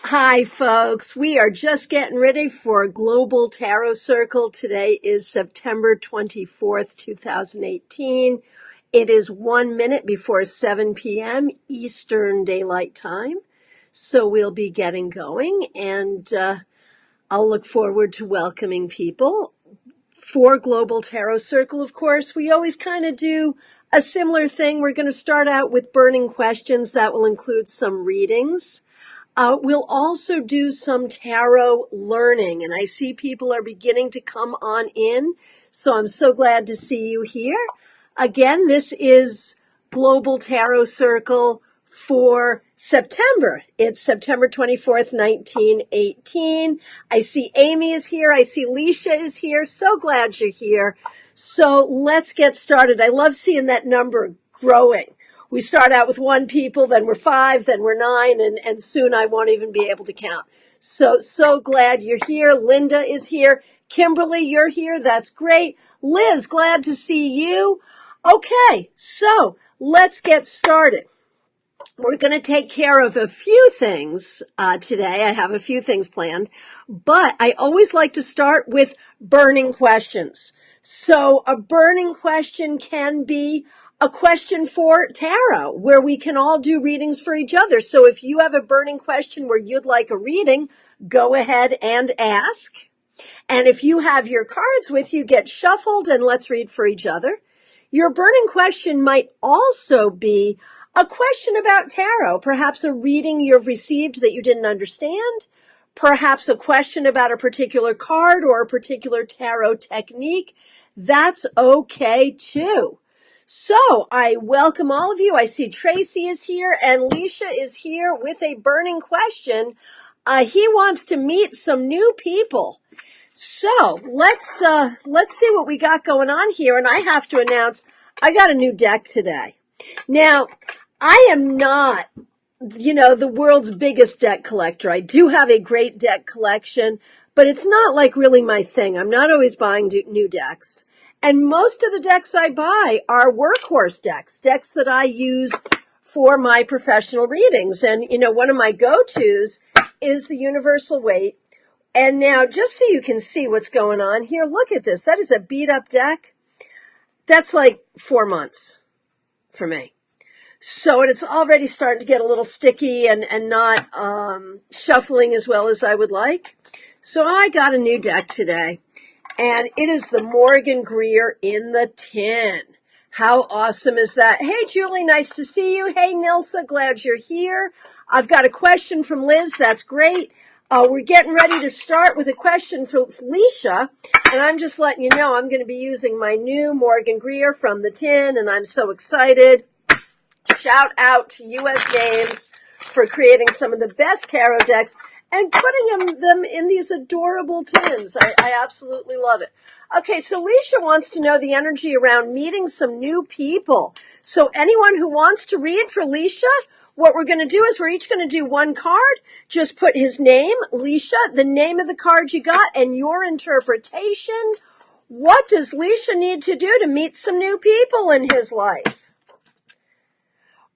Hi, folks. We are just getting ready for a Global Tarot Circle. Today is September 24th, 2018. It is 1 minute before 7 p.m. Eastern Daylight Time. So we'll be getting going, and I'll look forward to welcoming people. For Global Tarot Circle, of course, we always kind of do a similar thing. We're going to start out with burning questions that will include some readings. We'll also do some tarot learning, and I see people are beginning to come on in, so I'm so glad to see you here. Again, this is Global Tarot Circle for September. It's September 24th, 1918. I see Amy is here. I see Leisha is here. So glad you're here. So let's get started. I love seeing that number growing. We start out with 1 people, then we're 5, then we're 9, and soon I won't even be able to count. So glad you're here. Linda is here. Kimberly, you're here. That's great. Liz, glad to see you. Okay, so let's get started. We're going to take care of a few things today. I have a few things planned, but I always like to start with burning questions. So a burning question can be a question for tarot, where we can all do readings for each other. So if you have a burning question where you'd like a reading, go ahead and ask. And if you have your cards with you, get shuffled and let's read for each other. Your burning question might also be a question about tarot, perhaps a reading you've received that you didn't understand, perhaps a question about a particular card or a particular tarot technique. That's okay too. So I welcome all of you. I see Tracy is here and Leisha is here with a burning question. He wants to meet some new people. So let's see what we got going on here. And I have to announce, I got a new deck today. Now, I am not, the world's biggest deck collector. I do have a great deck collection, but it's not like really my thing. I'm not always buying new decks. And most of the decks I buy are workhorse decks that I use for my professional readings. And, one of my go-tos is the Universal Weight. And now, just so you can see what's going on here, look at this. That is a beat-up deck. That's like 4 months for me. So, and it's already starting to get a little sticky and not shuffling as well as I would like. So I got a new deck today. And it is the Morgan Greer in the tin. How awesome is that? Hey, Julie, nice to see you. Hey, Nilsa, glad you're here. I've got a question from Liz. That's great. We're getting ready to start with a question for Felicia. And I'm just letting you know I'm going to be using my new Morgan Greer from the tin. And I'm so excited. Shout out to U.S. Games for creating some of the best tarot decks and putting them in these adorable tins. I absolutely love it. Okay, so Leisha wants to know the energy around meeting some new people. So anyone who wants to read for Leisha, what we're going to do is we're each going to do 1 card. Just put his name, Leisha, the name of the card you got, and your interpretation. What does Leisha need to do to meet some new people in his life?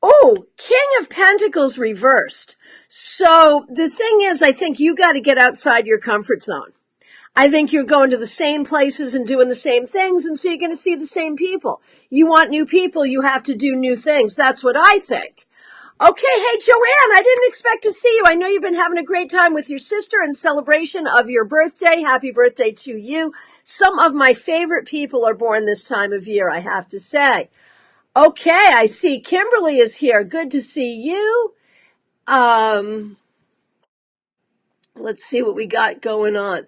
Oh, King of Pentacles reversed. So the thing is, I think you got to get outside your comfort zone. I think you're going to the same places and doing the same things, and so you're going to see the same people. You want new people, you have to do new things. That's what I think. Okay, hey, Joanne, I didn't expect to see you. I know you've been having a great time with your sister in celebration of your birthday. Happy birthday to you. Some of my favorite people are born this time of year, I have to say. Okay, I see Kimberly is here. Good to see you. Let's see what we got going on.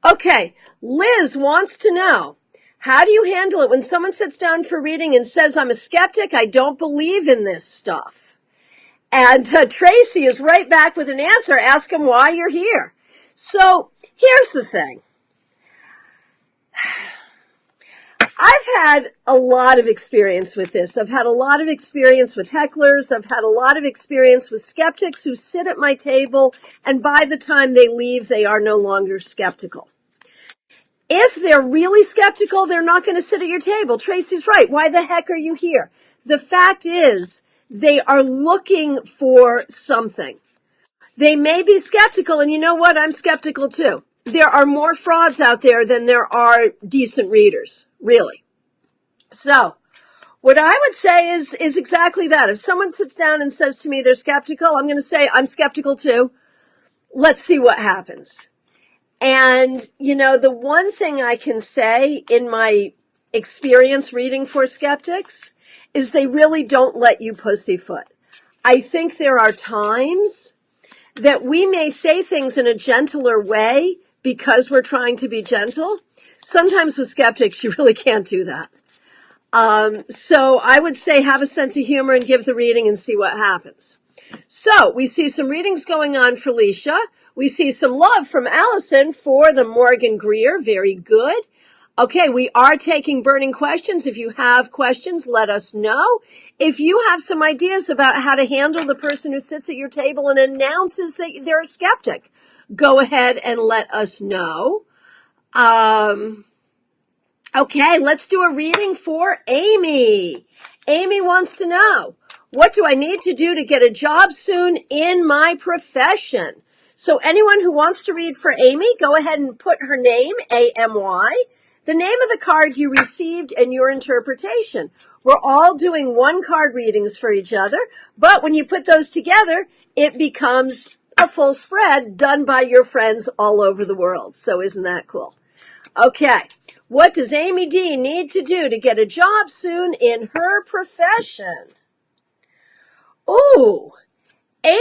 Okay, Liz wants to know, how do you handle it when someone sits down for reading and says, I'm a skeptic, I don't believe in this stuff? And Tracy is right back with an answer. Ask him why you're here. So here's the thing. I've had a lot of experience with this. I've had a lot of experience with hecklers. I've had a lot of experience with skeptics who sit at my table, and by the time they leave, they are no longer skeptical. If they're really skeptical, they're not going to sit at your table. Tracy's right. Why the heck are you here? The fact is, they are looking for something. They may be skeptical, and you know what? I'm skeptical too. There are more frauds out there than there are decent readers, really. So, what I would say is exactly that. If someone sits down and says to me they're skeptical, I'm going to say, I'm skeptical too. Let's see what happens. And, you know, the one thing I can say in my experience reading for skeptics is they really don't let you pussyfoot. I think there are times that we may say things in a gentler way because we're trying to be gentle. Sometimes with skeptics, you really can't do that. So I would say have a sense of humor and give the reading and see what happens. So we see some readings going on for Leisha. We see some love from Allison for the Morgan Greer. Very good. Okay, we are taking burning questions. If you have questions, let us know. If you have some ideas about how to handle the person who sits at your table and announces that they're a skeptic, go ahead and let us know. Okay, let's do a reading for Amy. Amy wants to know, what do I need to do to get a job soon in my profession? So anyone who wants to read for Amy, go ahead and put her name, A-M-Y, the name of the card you received, and your interpretation. We're all doing one card readings for each other, but when you put those together, it becomes a full spread done by your friends all over the world. So isn't that cool? Okay, what does Amy D need to do to get a job soon in her profession? Ooh, 8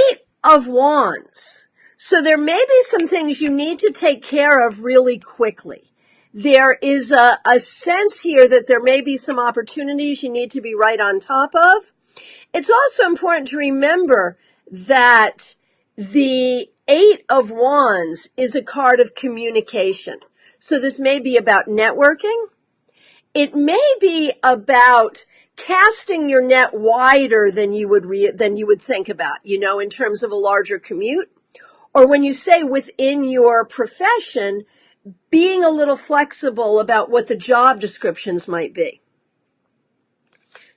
of Wands. So there may be some things you need to take care of really quickly. There is a sense here that there may be some opportunities you need to be right on top of. It's also important to remember that the 8 of Wands is a card of communication. So this may be about networking. It may be about casting your net wider than you would think about, you know, in terms of a larger commute. Or when you say within your profession, being a little flexible about what the job descriptions might be.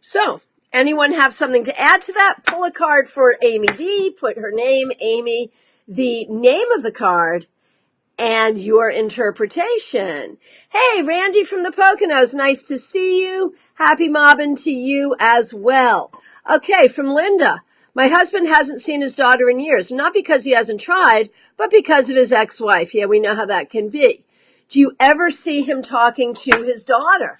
So, anyone have something to add to that? Pull a card for Amy D, put her name, Amy, the name of the card, and your interpretation. Hey, Randy from the Poconos, nice to see you. Happy mobbing to you as well. Okay, from Linda. My husband hasn't seen his daughter in years, not because he hasn't tried, but because of his ex-wife. Yeah, we know how that can be. Do you ever see him talking to his daughter?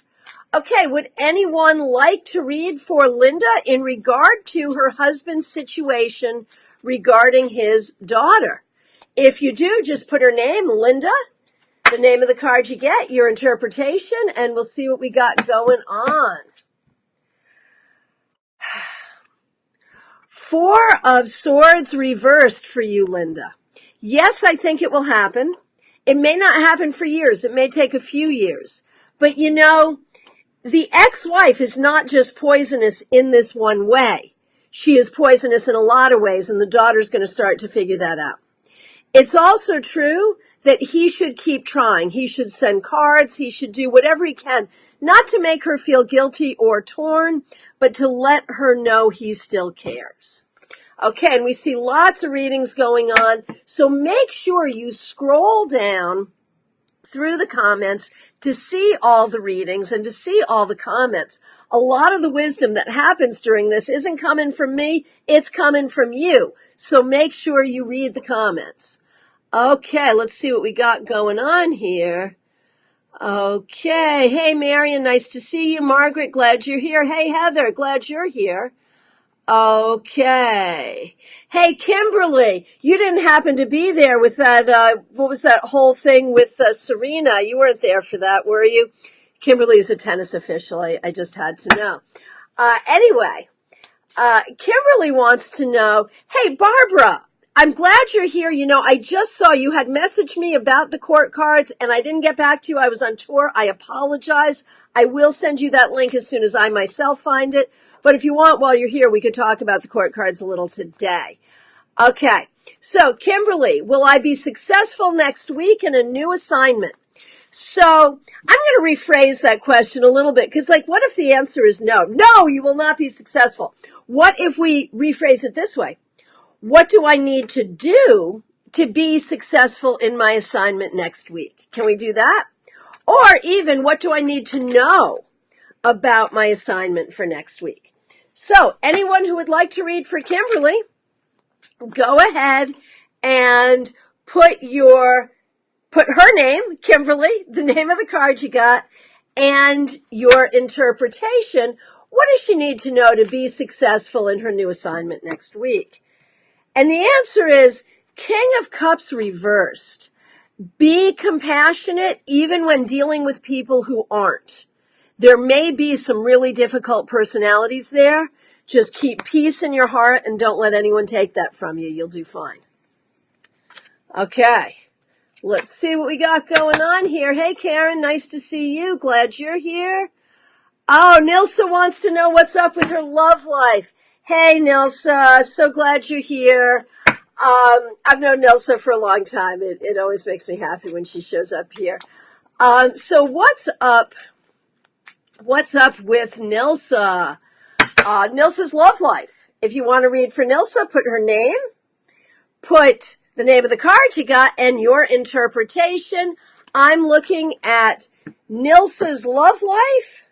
Okay, would anyone like to read for Linda in regard to her husband's situation regarding his daughter? If you do, just put her name, Linda, the name of the card you get, your interpretation, and we'll see what we got going on. 4 of Swords reversed for you, Linda. Yes, I think it will happen. It may not happen for years. It may take a few years. But you know, the ex-wife is not just poisonous in this one way. She is poisonous in a lot of ways, and the daughter's going to start to figure that out. It's also true that he should keep trying. He should send cards. He should do whatever he can, not to make her feel guilty or torn, but to let her know he still cares. Okay, and we see lots of readings going on, so make sure you scroll down through the comments to see all the readings and to see all the comments. A lot of the wisdom that happens during this isn't coming from me, it's coming from you. So make sure you read the comments. Okay, let's see what we got going on here. Okay, hey Marion, nice to see you. Margaret, glad you're here. Hey Heather, glad you're here. Okay. Hey Kimberly, you didn't happen to be there with that, what was that whole thing with Serena? You weren't there for that, were you? Kimberly's a tennis official, I just had to know. Anyway, Kimberly wants to know, hey Barbara, I'm glad you're here. You know, I just saw you had messaged me about the court cards and I didn't get back to you. I was on tour. I apologize. I will send you that link as soon as I myself find it. But if you want, while you're here, we could talk about the court cards a little today. Okay. So, Kimberly, will I be successful next week in a new assignment? So, I'm going to rephrase that question a little bit because, like, what if the answer is no? No, you will not be successful. What if we rephrase it this way? what do I need to do to be successful in my assignment next week? Can we do that? Or even, what do I need to know about my assignment for next week? So anyone who would like to read for Kimberly, go ahead and put her name, Kimberly, the name of the card you got, and your interpretation. What does she need to know to be successful in her new assignment next week? And the answer is King of Cups reversed. Be compassionate even when dealing with people who aren't. There may be some really difficult personalities there. Just keep peace in your heart and don't let anyone take that from you. You'll do fine. Okay, let's see what we got going on here. Hey, Karen, nice to see you. Glad you're here. Oh, Nilsa wants to know what's up with her love life. Hey, Nilsa, so glad you're here. I've known Nilsa for a long time. It always makes me happy when she shows up here. So what's up with Nilsa? Nilsa's love life. If you want to read for Nilsa, put her name, put the name of the card you got, and your interpretation. I'm looking at Nilsa's love life.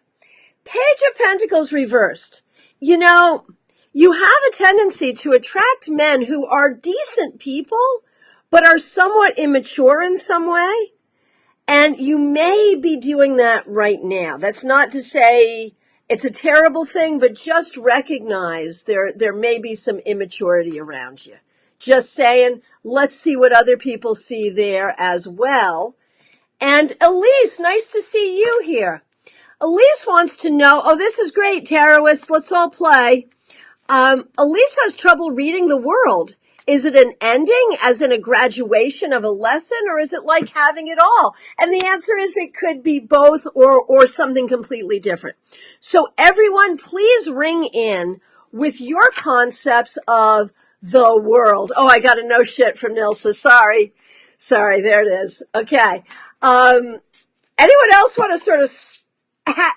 Page of Pentacles reversed. You know, you have a tendency to attract men who are decent people, but are somewhat immature in some way. And you may be doing that right now. That's not to say it's a terrible thing, but just recognize there may be some immaturity around you. Just saying, let's see what other people see there as well. And Elise, nice to see you here. Elise wants to know, oh, this is great, Taroists, let's all play. Elise has trouble reading the world. Is it an ending, as in a graduation of a lesson, or is it like having it all? And the answer is it could be both or something completely different. So everyone, please ring in with your concepts of the world. Oh, I got a no shit from Nilsa. Sorry, there it is. Okay. Anyone else want to sort of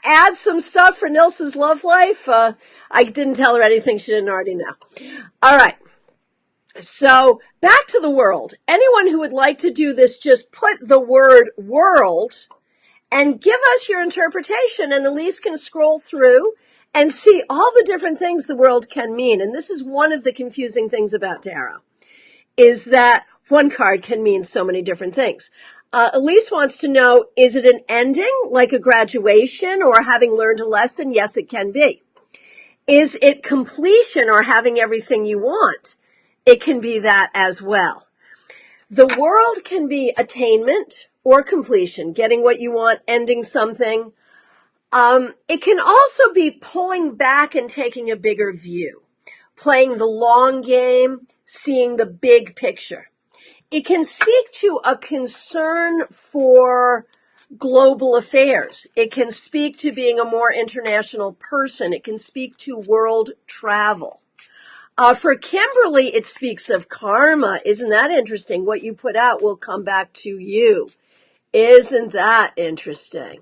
add some stuff for Nilsa's love life? I didn't tell her anything she didn't already know. All right. So back to the world. Anyone who would like to do this, just put the word world and give us your interpretation, and Elise can scroll through and see all the different things the world can mean. And this is one of the confusing things about tarot, is that one card can mean so many different things. Elise wants to know, is it an ending, like a graduation or having learned a lesson? Yes, it can be. Is it completion or having everything you want? It can be that as well. The world can be attainment or completion, getting what you want, ending something. It can also be pulling back and taking a bigger view, playing the long game, seeing the big picture. It can speak to a concern for global affairs. It can speak to being a more international person. It can speak to world travel. For Kimberly, it speaks of karma. Isn't that interesting? What you put out will come back to you. Isn't that interesting?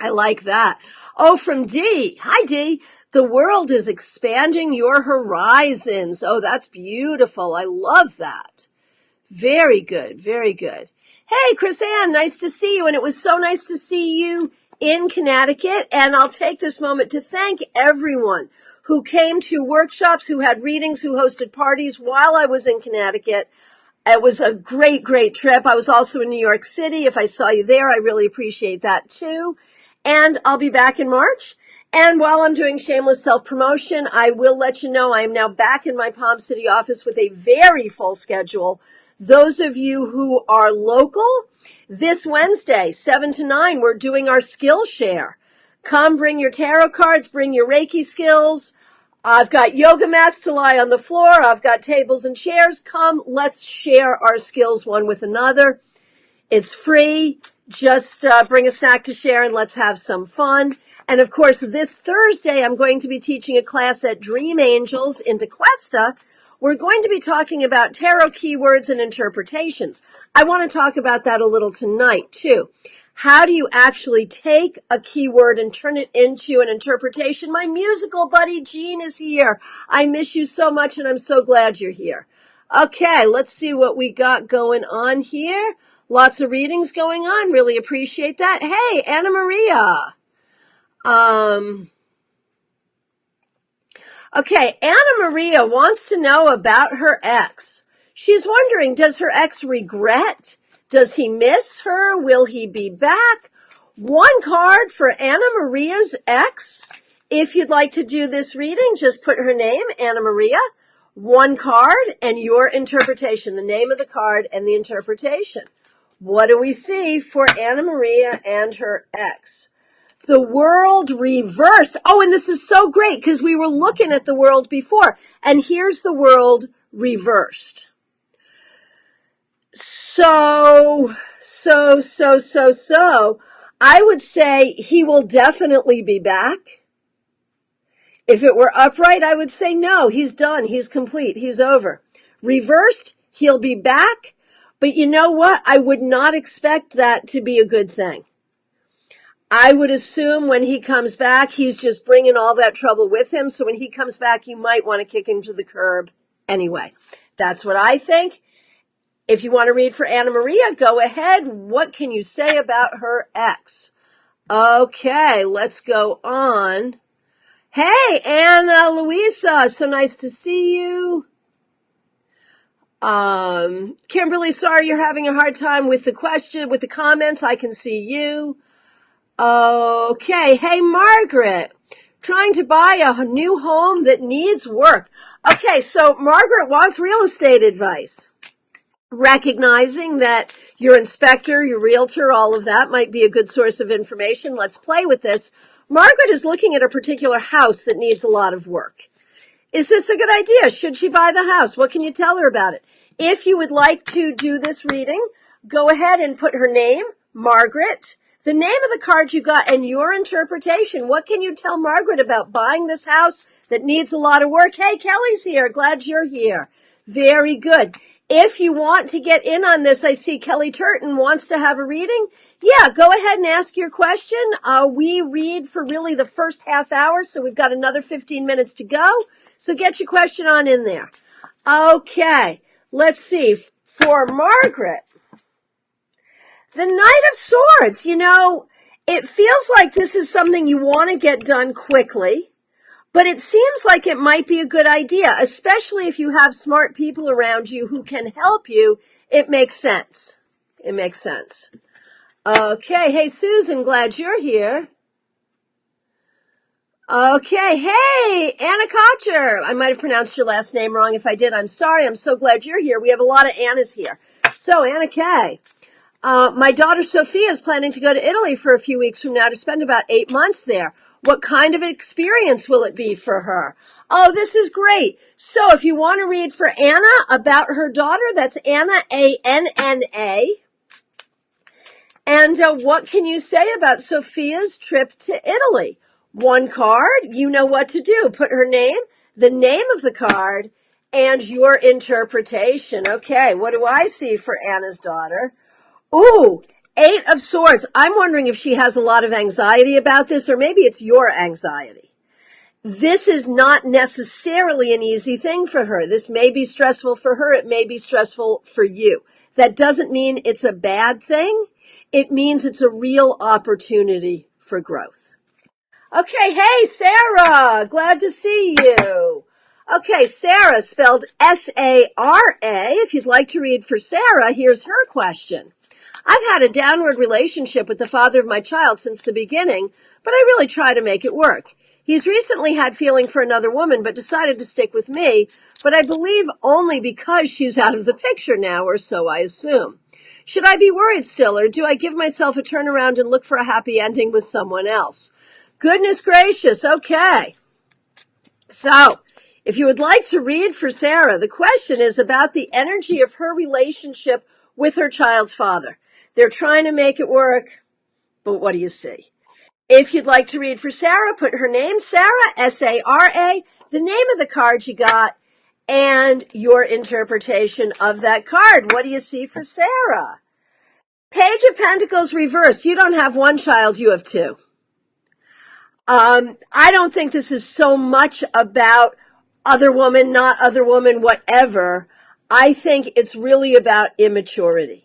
I like that. Oh, from D. Hi, D. The world is expanding your horizons. Oh, that's beautiful. I love that. Very good. Very good. Hey, Chris Ann, nice to see you. And it was so nice to see you in Connecticut. And I'll take this moment to thank everyone who came to workshops, who had readings, who hosted parties while I was in Connecticut. It was a great, great trip. I was also in New York City. If I saw you there, I really appreciate that too. And I'll be back in March. And while I'm doing shameless self-promotion, I will let you know I am now back in my Palm City office with a very full schedule. Those of you who are local, this Wednesday, 7 to 9, we're doing our skill share. Come, bring your tarot cards, bring your Reiki skills. I've got yoga mats to lie on the floor. I've got tables and chairs. Come, let's share our skills one with another. It's free. Just bring a snack to share and let's have some fun. And of course, this Thursday, I'm going to be teaching a class at Dream Angels in DeQuesta. We're going to be talking about tarot keywords and interpretations. I want to talk about that a little tonight, too. How do you actually take a keyword and turn it into an interpretation? My musical buddy Jean is here. I miss you so much, and I'm so glad you're here. Okay, let's see what we got going on here. Lots of readings going on. Really appreciate that. Hey, Anna Maria. Okay, Anna Maria wants to know about her ex. She's wondering, does her ex regret? Does he miss her? Will he be back? One card for Anna Maria's ex. If you'd like to do this reading, just put her name, Anna Maria, one card, and your interpretation, the name of the card and the interpretation. What do we see for Anna Maria and her ex? The world reversed. Oh, and this is so great because we were looking at the world before. And here's the world reversed. So, I would say he will definitely be back. If it were upright, I would say no, he's done. He's complete. He's over. Reversed, he'll be back. But you know what? I would not expect that to be a good thing. I would assume when he comes back, he's just bringing all that trouble with him. So when he comes back, you might want to kick him to the curb anyway. That's what I think. If you want to read for Anna Maria, go ahead. What can you say about her ex? Okay, let's go on. Hey, Anna Luisa, so nice to see you. Kimberly, sorry you're having a hard time with the question, with the comments. I can see you. Okay. Hey, Margaret, trying to buy a new home that needs work. Okay, so Margaret wants real estate advice. Recognizing that your inspector, your realtor, all of that might be a good source of information. Let's play with this. Margaret is looking at a particular house that needs a lot of work. Is this a good idea? Should she buy the house? What can you tell her about it? If you would like to do this reading, go ahead and put her name, Margaret, the name of the card you got, and your interpretation. What can you tell Margaret about buying this house that needs a lot of work? Hey, Kelly's here. Glad you're here. Very good. If you want to get in on this, I see Kelly Turton wants to have a reading. Yeah, go ahead and ask your question. We read for really the first half hour, so we've got another 15 minutes to go. So get your question on in there. Okay, let's see. For Margaret, the Knight of Swords, it feels like this is something you want to get done quickly, but it seems like it might be a good idea, especially if you have smart people around you who can help you. It makes sense. It makes sense. Okay, hey, Susan, glad you're here. Okay, hey, Anna Kocher. I might have pronounced your last name wrong. If I did, I'm sorry. I'm so glad you're here. We have a lot of Annas here. So, Anna K. My daughter Sophia is planning to go to Italy for a few weeks from now to spend about 8 months there. What kind of experience will it be for her? Oh, this is great. So if you want to read for Anna about her daughter, that's Anna, A-N-N-A. And what can you say about Sophia's trip to Italy? One card, you know what to do. Put her name, the name of the card, and your interpretation. Okay, what do I see for Anna's daughter? Ooh, 8 of Swords. I'm wondering if she has a lot of anxiety about this, or maybe it's your anxiety. This is not necessarily an easy thing for her. This may be stressful for her. It may be stressful for you. That doesn't mean it's a bad thing. It means it's a real opportunity for growth. Okay, hey, Sarah. Glad to see you. Okay, Sarah, spelled S-A-R-A. If you'd like to read for Sarah, here's her question. I've had a downward relationship with the father of my child since the beginning, but I really try to make it work. He's recently had feeling for another woman, but decided to stick with me, but I believe only because she's out of the picture now, or so I assume. Should I be worried still, or do I give myself a turnaround and look for a happy ending with someone else? Goodness gracious, okay. So, if you would like to read for Sarah, the question is about the energy of her relationship with her child's father. They're trying to make it work, but what do you see? If you'd like to read for Sarah, put her name, Sarah, S-A-R-A, the name of the card you got, and your interpretation of that card. What do you see for Sarah? Page of Pentacles reversed. You don't have one child, you have two. I don't think this is so much about other woman, not other woman, whatever. I think it's really about immaturity.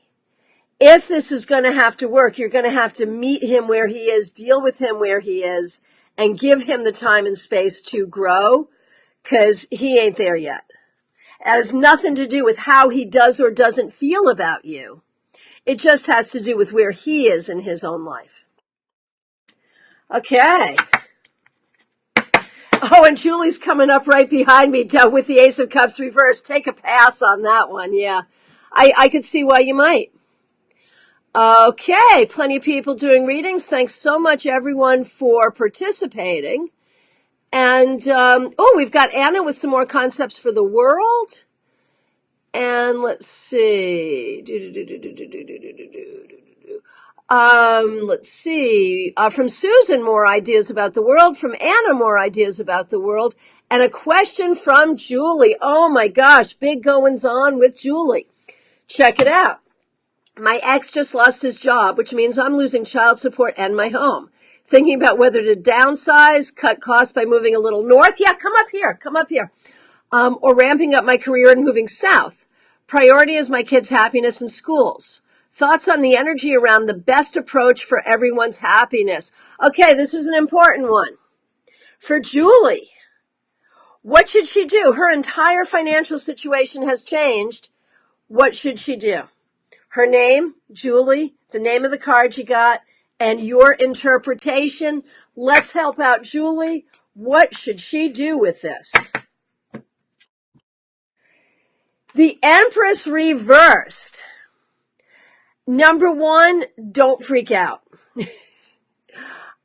If this is going to have to work, you're going to have to meet him where he is, deal with him where he is, and give him the time and space to grow, because he ain't there yet. It has nothing to do with how he does or doesn't feel about you. It just has to do with where he is in his own life. Okay. Oh, and Julie's coming up right behind me with the Ace of Cups reversed. Take a pass on that one. Yeah. I could see why you might. Okay. Plenty of people doing readings. Thanks so much, everyone, for participating. And, we've got Anna with some more concepts for the world. And let's see. Let's see. From Susan, more ideas about the world. From Anna, more ideas about the world. And a question from Julie. Oh my gosh, big goings on with Julie. Check it out. My ex just lost his job, which means I'm losing child support and my home. Thinking about whether to downsize, cut costs by moving a little north. Yeah, come up here. Or ramping up my career and moving south. Priority is my kids' happiness in schools. Thoughts on the energy around the best approach for everyone's happiness. Okay, this is an important one. For Julie, what should she do? Her entire financial situation has changed. What should she do? Her name, Julie, the name of the card you got, and your interpretation. Let's help out Julie. What should she do with this? The Empress reversed. Number one, don't freak out.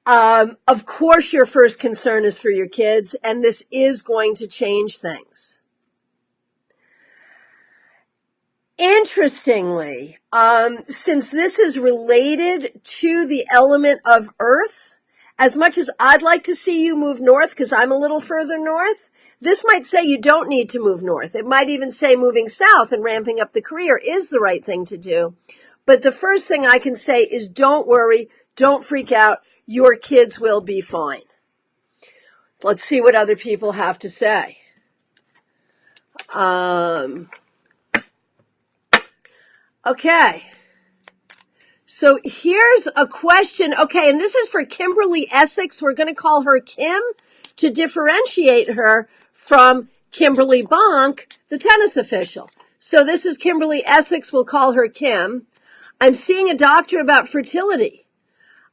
Of course, your first concern is for your kids, and this is going to change things. Interestingly, since this is related to the element of earth, as much as I'd like to see you move north, because I'm a little further north, this might say you don't need to move north. It might even say moving south and ramping up the career is the right thing to do. But the first thing I can say is don't worry, don't freak out. Your kids will be fine. Let's see what other people have to say. Okay. So here's a question. Okay, and this is for Kimberly Essex. We're going to call her Kim to differentiate her from Kimberly Bonk, the tennis official. So this is Kimberly Essex. We'll call her Kim. I'm seeing a doctor about fertility.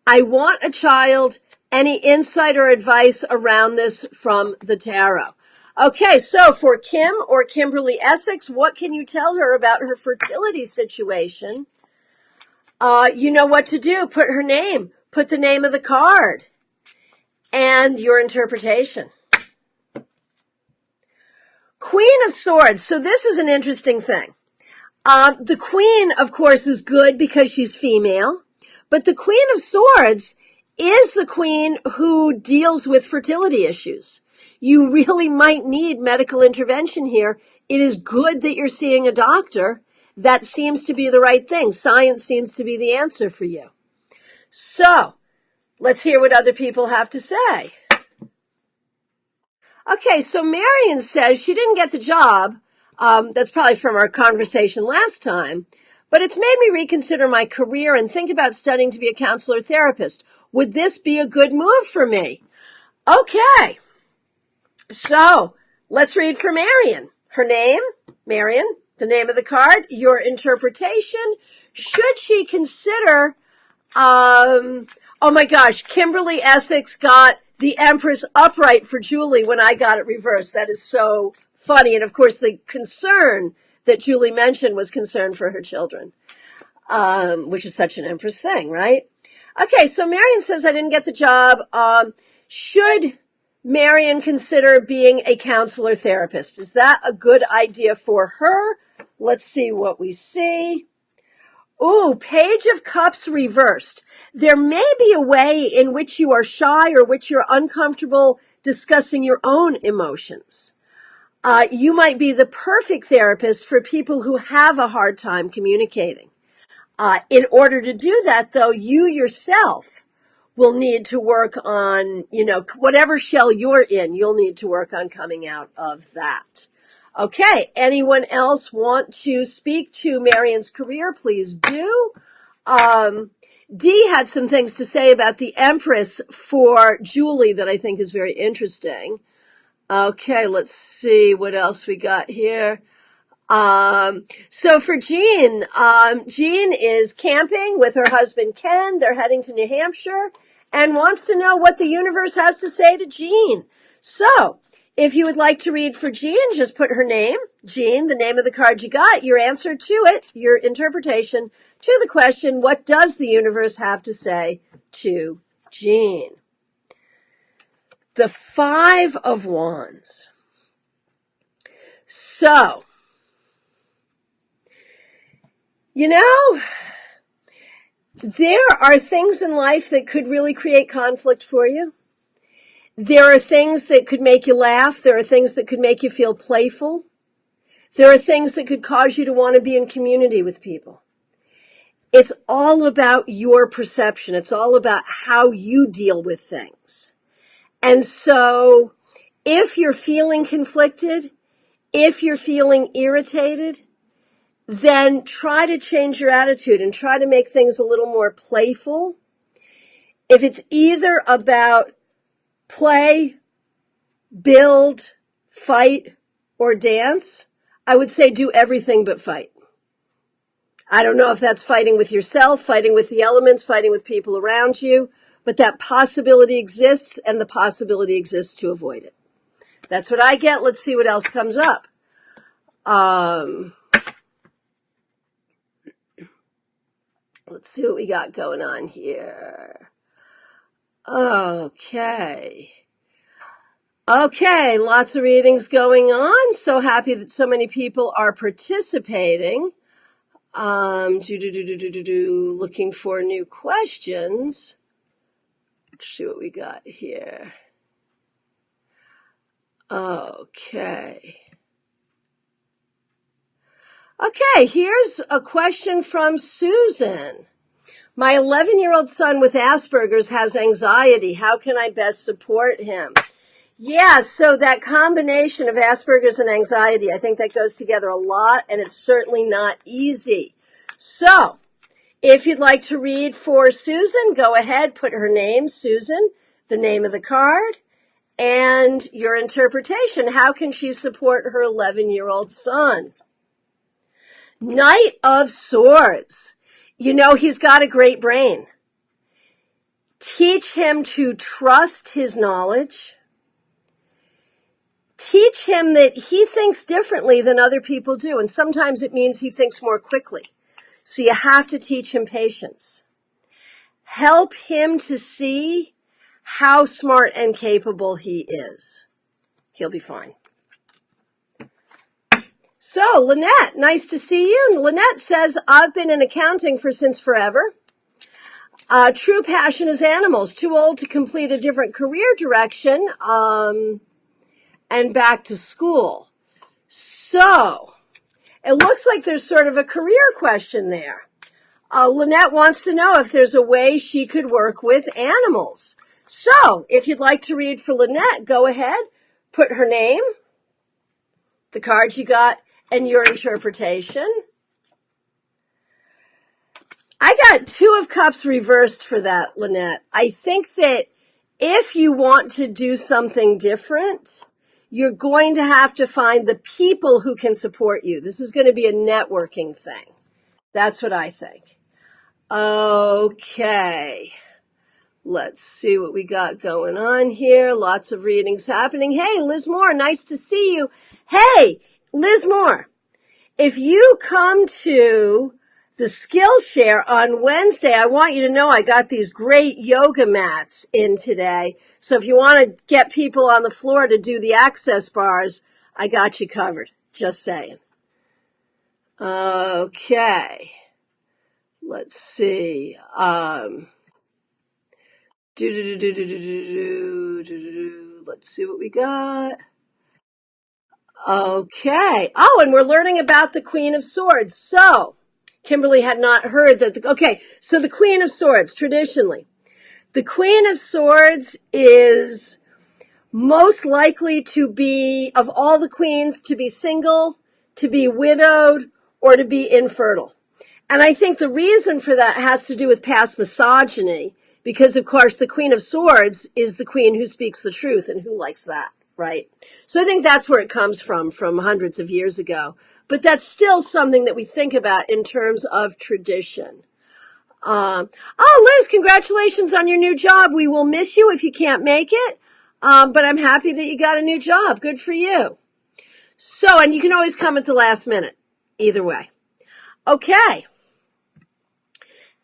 I want a child. Any insight or advice around this from the tarot? Okay, so for Kim or Kimberly Essex, what can you tell her about her fertility situation? You know what to do. Put her name. Put the name of the card. And your interpretation. Queen of Swords. So this is an interesting thing. The Queen, of course, is good because she's female. But the Queen of Swords is the queen who deals with fertility issues. You really might need medical intervention here. It is good that you're seeing a doctor. That seems to be the right thing. Science seems to be the answer for you. So, let's hear what other people have to say. Okay, so Marion says she didn't get the job. That's probably from our conversation last time. But it's made me reconsider my career and think about studying to be a counselor therapist. Would this be a good move for me? Okay. So, let's read for Marion. Her name, Marion, the name of the card, your interpretation. Should she consider, oh my gosh, Kimberly Essex got the Empress upright for Julie when I got it reversed. That is so funny. And of course, the concern that Julie mentioned was concern for her children, which is such an Empress thing, right? Okay, so Marion says, I didn't get the job. Should Marion consider being a counselor therapist? Is that a good idea for her? Let's see what we see. Ooh, Page of Cups reversed. There may be a way in which you are shy or which you're uncomfortable discussing your own emotions. You might be the perfect therapist for people who have a hard time communicating. In order to do that, though, you yourself will need to work on, whatever shell you're in, you'll need to work on coming out of that. Okay, anyone else want to speak to Marion's career? Please do. Dee had some things to say about the Empress for Julie that I think is very interesting. Okay, let's see what else we got here. So for Jean, Jean is camping with her husband Ken. They're heading to New Hampshire and wants to know what the universe has to say to Jean. So if you would like to read for Jean, just put her name, Jean, the name of the card you got, your answer to it, your interpretation to the question, what does the universe have to say to Jean? The Five of Wands. So, there are things in life that could really create conflict for you. There are things that could make you laugh. There are things that could make you feel playful. There are things that could cause you to want to be in community with people. It's all about your perception. It's all about how you deal with things. And so if you're feeling conflicted, if you're feeling irritated, then try to change your attitude and try to make things a little more playful. If it's either about play, build, fight, or dance, I would say do everything but fight. I don't know if that's fighting with yourself, fighting with the elements, fighting with people around you, but that possibility exists, and the possibility exists to avoid it. That's what I get. Let's see what else comes up. Let's see what we got going on here. Okay, lots of readings going on. So happy that so many people are participating. Looking for new questions. Let's see what we got here. Okay, here's a question from Susan. My 11-year-old son with Asperger's has anxiety. How can I best support him? Yeah, so that combination of Asperger's and anxiety, I think that goes together a lot, and it's certainly not easy. So, if you'd like to read for Susan, go ahead, put her name, Susan, the name of the card, and your interpretation. How can she support her 11-year-old son? Knight of Swords. He's got a great brain. Teach him to trust his knowledge. Teach him that he thinks differently than other people do, and sometimes it means he thinks more quickly. So you have to teach him patience. Help him to see how smart and capable he is. He'll be fine. So, Lynette, nice to see you. Lynette says, I've been in accounting since forever. True passion is animals. Too old to complete a different career direction, and back to school. So, it looks like there's sort of a career question there. Lynette wants to know if there's a way she could work with animals. So, if you'd like to read for Lynette, go ahead, put her name, the cards you got, and your interpretation. I got 2 of Cups reversed for that, Lynette. I think that if you want to do something different, you're going to have to find the people who can support you. This is going to be a networking thing. That's what I think. Okay. Let's see what we got going on here. Lots of readings happening. Hey, Liz Moore, nice to see you. Hey, Liz Moore, if you come to the Skillshare on Wednesday, I want you to know I got these great yoga mats in today. So if you want to get people on the floor to do the access bars, I got you covered. Just saying. Okay. Let's see. Let's see what we got. Okay. Oh, and we're learning about the Queen of Swords. So, Kimberly had not heard that. Okay, so the Queen of Swords, traditionally, the Queen of Swords is most likely to be, of all the queens, to be single, to be widowed, or to be infertile. And I think the reason for that has to do with past misogyny, because, of course, the Queen of Swords is the queen who speaks the truth, and who likes that, right? So I think that's where it comes from hundreds of years ago. But that's still something that we think about in terms of tradition. Oh, Liz, congratulations on your new job. We will miss you if you can't make it. But I'm happy that you got a new job. Good for you. So, and you can always come at the last minute. Either way. Okay.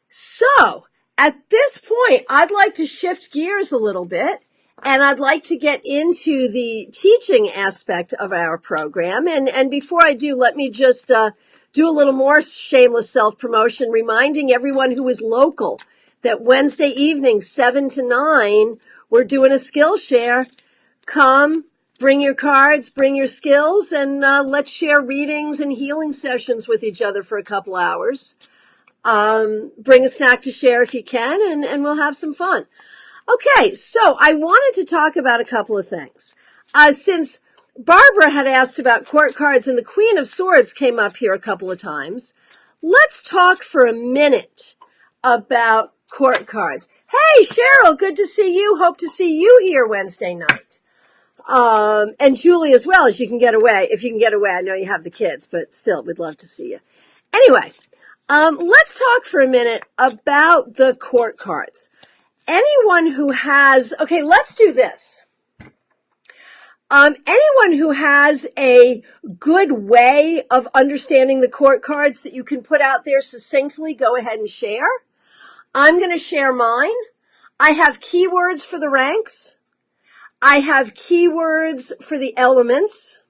So, at this point, I'd like to shift gears a little bit, and I'd like to get into the teaching aspect of our program. And before I do, let me just do a little more shameless self-promotion, reminding everyone who is local that Wednesday evening, 7 to 9, we're doing a Skillshare. Come, bring your cards, bring your skills, and let's share readings and healing sessions with each other for a couple hours. Bring a snack to share if you can, and we'll have some fun. Okay, so I wanted to talk about a couple of things. Since Barbara had asked about court cards and the Queen of Swords came up here a couple of times, let's talk for a minute about court cards. Hey, Cheryl, good to see you. Hope to see you here Wednesday night. And Julie as well, as you can get away. If you can get away, I know you have the kids, but still, we'd love to see you. Anyway, let's talk for a minute about the court cards. Anyone who has, okay, let's do this. Anyone who has a good way of understanding the court cards that you can put out there succinctly, go ahead and share. I'm going to share mine. I have keywords for the ranks. I have keywords for the elements.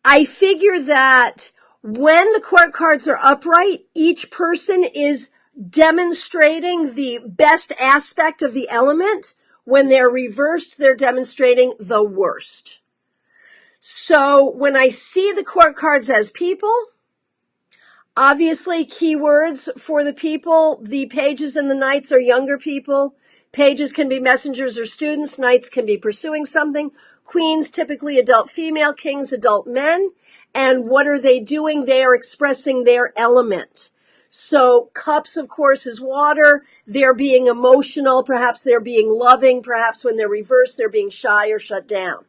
I figure that when the court cards are upright, each person is demonstrating the best aspect of the element. When they're reversed, they're demonstrating the worst. So when I see the court cards as people, obviously keywords for the people, the pages and the knights are younger people. Pages can be messengers or students. Knights can be pursuing something. Queens, typically adult female. Kings, adult men. And what are they doing? They are expressing their element. So cups, of course, is water. They're being emotional. Perhaps they're being loving. Perhaps when they're reversed, they're being shy or shut down.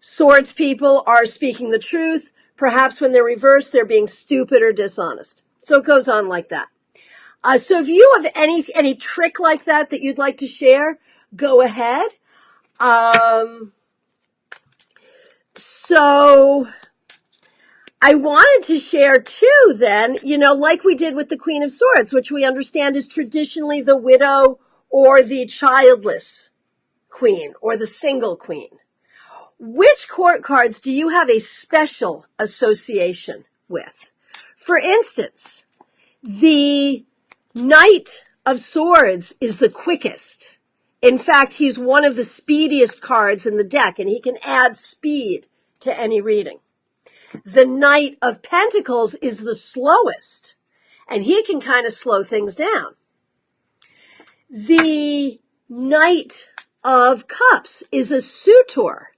Swords people are speaking the truth. Perhaps when they're reversed, they're being stupid or dishonest. So it goes on like that. So if you have any trick like that you'd like to share, go ahead. So I wanted to share too then, like we did with the Queen of Swords, which we understand is traditionally the widow or the childless queen or the single queen. Which court cards do you have a special association with? For instance, the Knight of Swords is the quickest. In fact, he's one of the speediest cards in the deck, and he can add speed to any reading. The Knight of Pentacles is the slowest, and he can kind of slow things down. The Knight of Cups is a suitor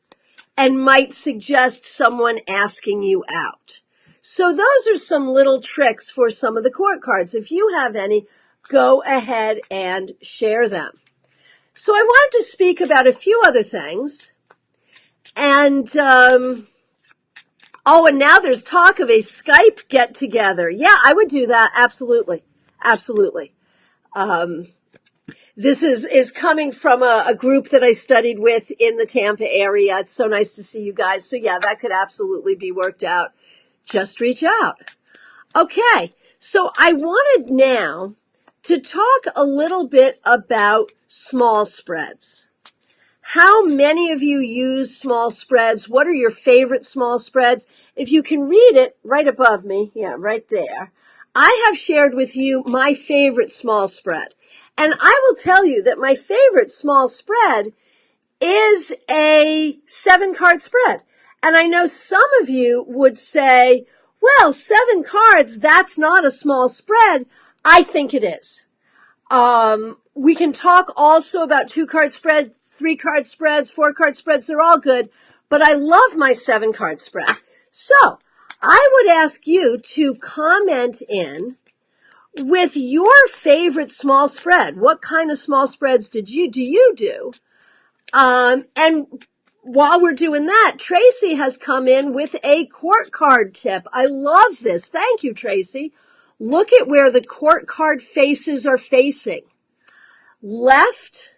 and might suggest someone asking you out. So those are some little tricks for some of the court cards. If you have any, go ahead and share them. So I wanted to speak about a few other things. And, and now there's talk of a Skype get-together. Yeah, I would do that. Absolutely. Absolutely. This is coming from a group that I studied with in the Tampa area. It's so nice to see you guys. So yeah, that could absolutely be worked out. Just reach out. Okay, so I wanted now to talk a little bit about small spreads. How many of you use small spreads? What are your favorite small spreads? If you can read it right above me, yeah, right there, I have shared with you my favorite small spread. And I will tell you that my favorite small spread is a 7-card spread. And I know some of you would say, Well, 7 cards, that's not a small spread. I think it is. We can talk also about 2-card spread, 3-card spreads, 4-card spreads. They're all good, but I love my 7-card spread. So I would ask you to comment in with your favorite small spread. What kind of small spreads do you do? And while we're doing that, Tracy has come in with a court card tip. I love this. Thank you, Tracy. Look at where the court card faces are facing. Left,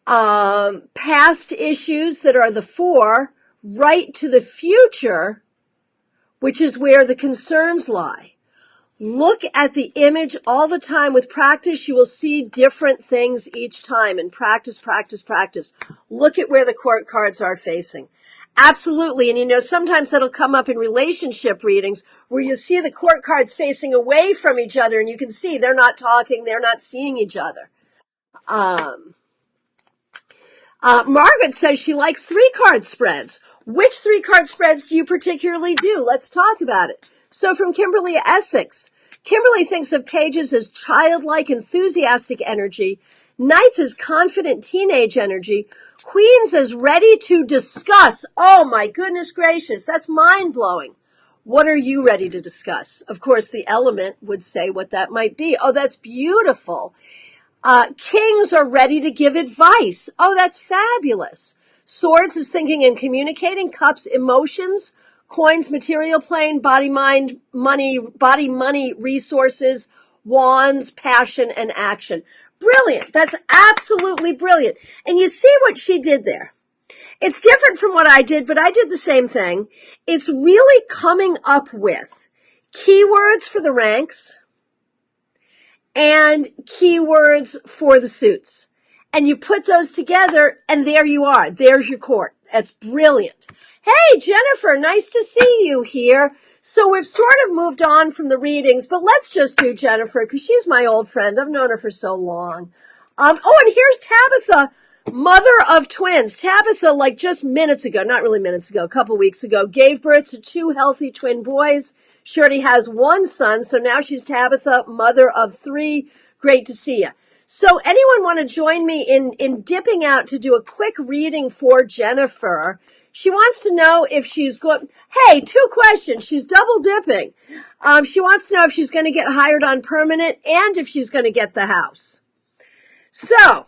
past issues that are the 4, right to the future, which is where the concerns lie. Look at the image all the time. With practice, you will see different things each time. And practice, practice, practice. Look at where the court cards are facing. Absolutely. And sometimes that'll come up in relationship readings where you see the court cards facing away from each other and you can see they're not talking, they're not seeing each other. Margaret says she likes 3-card spreads. Which 3-card spreads do you particularly do? Let's talk about it. So from Kimberly Essex, Kimberly thinks of pages as childlike, enthusiastic energy, knights as confident teenage energy, queens as ready to discuss. Oh my goodness gracious, that's mind-blowing. What are you ready to discuss? Of course, the element would say what that might be. Oh, that's beautiful. Kings are ready to give advice. Oh, that's fabulous. Swords is thinking and communicating. Cups, emotions. Coins, material plane. Body, mind, money, body, money, resources. Wands, passion, and action. Brilliant. That's absolutely brilliant. And you see what she did there. It's different from what I did, but I did the same thing. It's really coming up with keywords for the ranks and keywords for the suits. And you put those together, and there you are. There's your court. That's brilliant. Hey, Jennifer, nice to see you here. So we've sort of moved on from the readings, but let's just do Jennifer, because she's my old friend. I've known her for so long. And here's Tabitha, mother of twins. Tabitha, like just minutes ago, not really minutes ago, a couple weeks ago, gave birth to 2 healthy twin boys. She already has 1 son, so now she's Tabitha, mother of 3. Great to see you. So anyone want to join me in dipping out to do a quick reading for Jennifer? She wants to know if she's going. Hey, 2 questions. She's double dipping. She wants to know if she's going to get hired on permanent and if she's going to get the house. So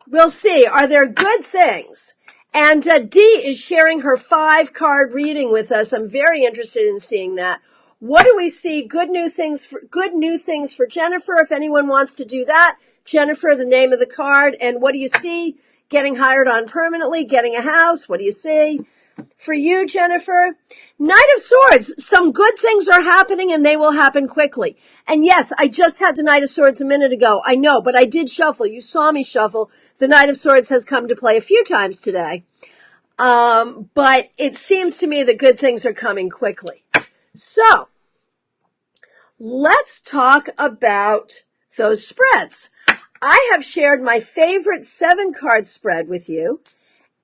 we'll see. Are there good things? And Dee is sharing her 5-card reading with us. I'm very interested in seeing that. What do we see? Good new things for Jennifer. If anyone wants to do that, Jennifer, the name of the card. And what do you see? Getting hired on permanently, getting a house. What do you see? For you, Jennifer, Knight of Swords. Some good things are happening and they will happen quickly. And yes, I just had the Knight of Swords a minute ago. I know, but I did shuffle. You saw me shuffle. The Knight of Swords has come to play a few times today. But it seems to me that good things are coming quickly. So let's talk about those spreads. I have shared my favorite 7-card spread with you.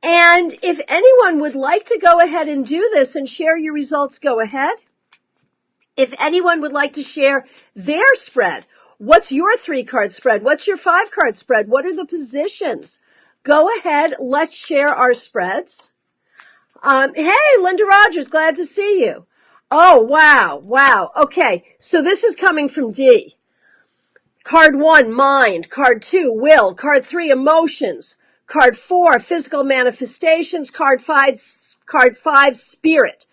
And if anyone would like to go ahead and do this and share your results, go ahead. If anyone would like to share their spread, what's your 3-card spread? What's your 5-card spread? What are the positions? Go ahead. Let's share our spreads. Hey, Linda Rogers, glad to see you. Oh, wow. Okay, so this is coming from Dee. Card 1, mind. Card 2, will. Card 3, emotions. Card 4, physical manifestations. Card 5, spirit.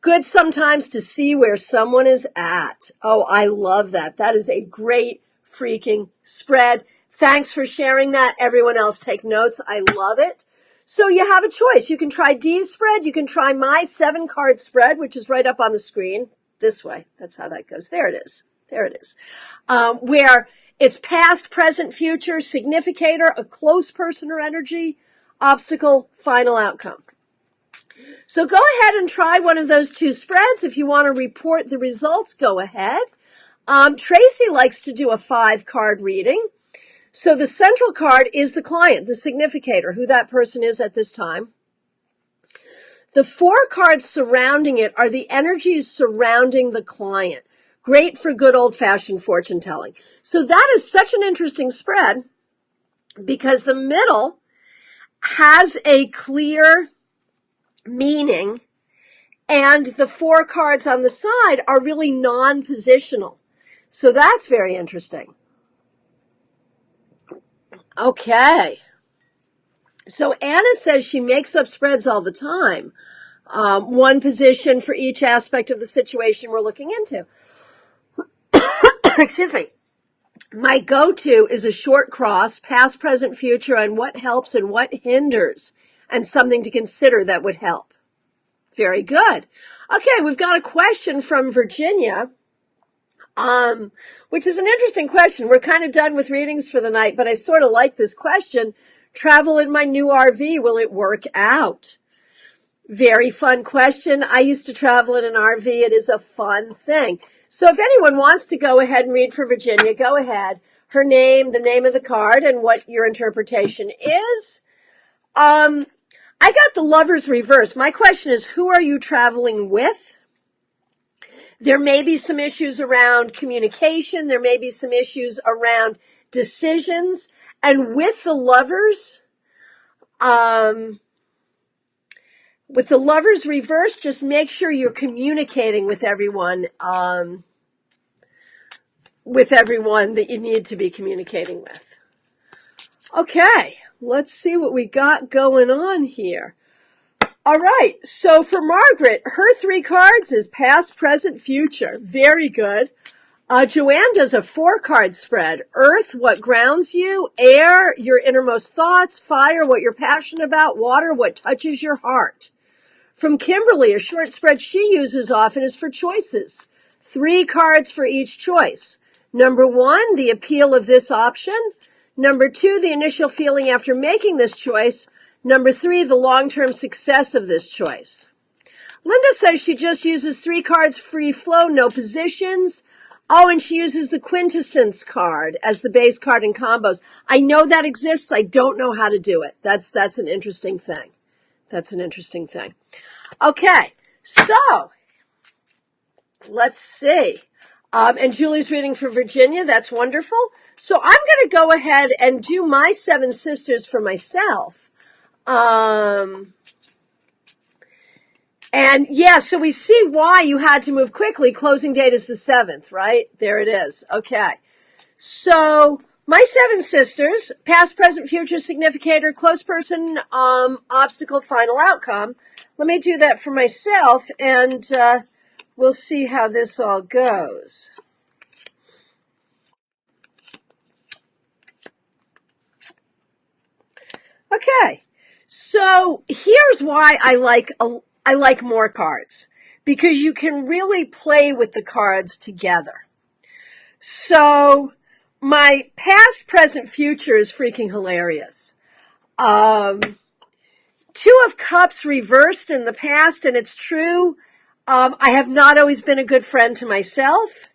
Good sometimes to see where someone is at. Oh, I love that. That is a great freaking spread. Thanks for sharing that. Everyone else take notes. I love it. So you have a choice. You can try Dee's spread. You can try my 7-card spread, which is right up on the screen. This way. That's how that goes. There it is. Where it's past, present, future, significator, a close person or energy, obstacle, final outcome. So go ahead and try one of those 2 spreads. If you want to report the results, go ahead. Tracy likes to do a 5-card reading. So the central card is the client, the significator, who that person is at this time. The 4 cards surrounding it are the energies surrounding the client. Great for good old-fashioned fortune telling. So that is such an interesting spread because the middle has a clear meaning and the 4 cards on the side are really non-positional. So that's very interesting. Okay. So Anna says she makes up spreads all the time. One position for each aspect of the situation we're looking into. Excuse me. My go-to is a short cross, past, present, future, and what helps and what hinders, and something to consider that would help. Very good. Okay, we've got a question from Virginia, which is an interesting question. We're kind of done with readings for the night, but I sort of like this question. Travel in my new RV, will it work out? Very fun question. I used to travel in an RV. It is a fun thing. So if anyone wants to go ahead and read for Virginia, go ahead. Her name, the name of the card, and what your interpretation is. I got the Lovers reverse. My question is, who are you traveling with? There may be some issues around communication. There may be some issues around decisions. And with the Lovers, reverse, just make sure you're communicating with everyone that you need to be communicating with. Okay, let's see what we got going on here. All right, so for Margaret, her 3 cards is past, present, future. Very good. Joanne does a 4-card spread. Earth, what grounds you. Air, your innermost thoughts. Fire, what you're passionate about. Water, what touches your heart. From Kimberly, a short spread she uses often is for choices. 3 cards for each choice. Number 1, the appeal of this option. Number 2, the initial feeling after making this choice. Number 3, the long-term success of this choice. Linda says she just uses 3 cards, free flow, no positions. Oh, and she uses the quintessence card as the base card in combos. I know that exists. I don't know how to do it. That's an interesting thing. That's an interesting thing. Okay, so let's see. And Julie's reading for Virginia. That's wonderful. So I'm going to go ahead and do my 7 sisters for myself. And yeah, so we see why you had to move quickly. Closing date is the 7th, right? There it is. Okay. So my 7 sisters, past, present, future, significator, close person, obstacle, final outcome. Let me do that for myself and we'll see how this all goes. Okay. So here's why I like more cards, because you can really play with the cards together. So my past, present, future is freaking hilarious. 2 of Cups reversed in the past, and it's true. I have not always been a good friend to myself.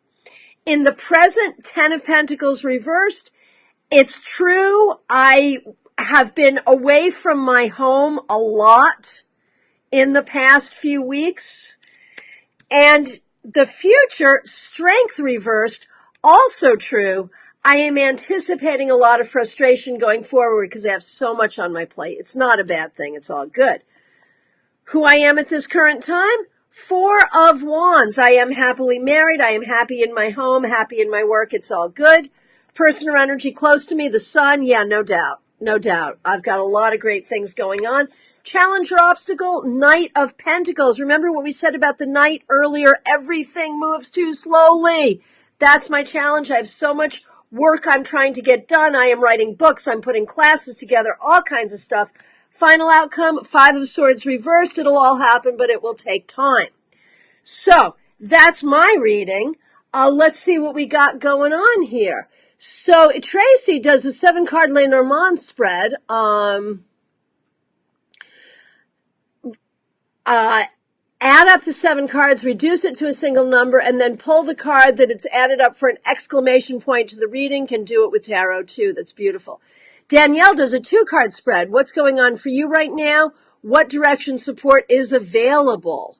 In the present, 10 of Pentacles reversed. It's true. I have been away from my home a lot in the past few weeks. And the future, Strength reversed, also true. I am anticipating a lot of frustration going forward because I have so much on my plate. It's not a bad thing. It's all good. Who I am at this current time? 4 of Wands. I am happily married. I am happy in my home, happy in my work. It's all good. Person or energy close to me, the sun. Yeah, no doubt. No doubt. I've got a lot of great things going on. Challenge or obstacle, Knight of Pentacles. Remember what we said about the Knight earlier? Everything moves too slowly. That's my challenge. I have so much work I'm trying to get done. I am writing books. I'm putting classes together, all kinds of stuff. Final outcome, 5 of Swords reversed. It'll all happen, but it will take time. So that's my reading. Let's see what we got going on here. So Tracy does a 7-card Lenormand spread. Add up the 7 cards, reduce it to a single number, and then pull the card that it's added up for an exclamation point to the reading. Can do it with tarot too. That's beautiful. Danielle does a 2-card spread. What's going on for you right now? What direction support is available?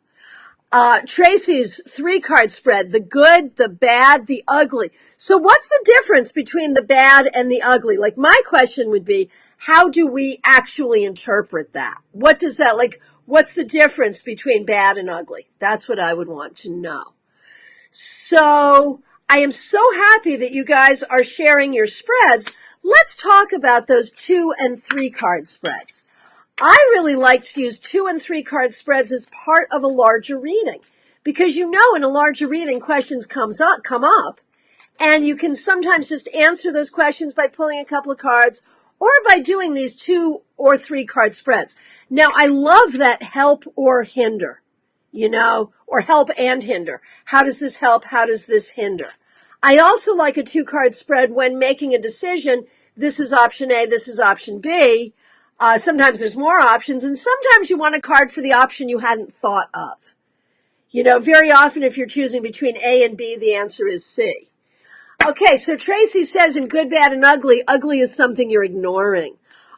Tracy's 3-card spread, the good, the bad, the ugly. So what's the difference between the bad and the ugly? Like, my question would be, how do we actually interpret that? What does that, like, what's the difference between bad and ugly? That's what I would want to know. So I am so happy that you guys are sharing your spreads. Let's talk about those 2 and 3 card spreads. I really like to use 2 and 3 card spreads as part of a larger reading, because in a larger reading, questions come up, and you can sometimes just answer those questions by pulling a couple of cards or by doing these 2 or 3 card spreads. Now, I love that help or hinder, or help and hinder. How does this help? How does this hinder? I also like a 2-card spread when making a decision. This is option A, this is option B. Sometimes there's more options, and sometimes you want a card for the option you hadn't thought of. Very often if you're choosing between A and B, the answer is C. Okay, so Tracy says in good, bad, and ugly, ugly is something you're ignoring.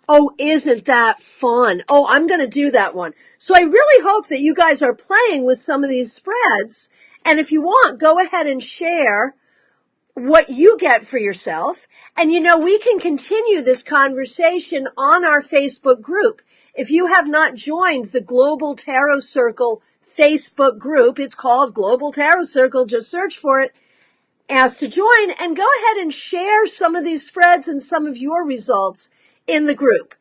Oh, isn't that fun? Oh, I'm going to do that one. So I really hope that you guys are playing with some of these spreads, and if you want, go ahead and share what you get for yourself. And we can continue this conversation on our Facebook group. If you have not joined the Global Tarot Circle Facebook group, it's called Global Tarot Circle. Just search for it, ask to join, and go ahead and share some of these spreads and some of your results in the group.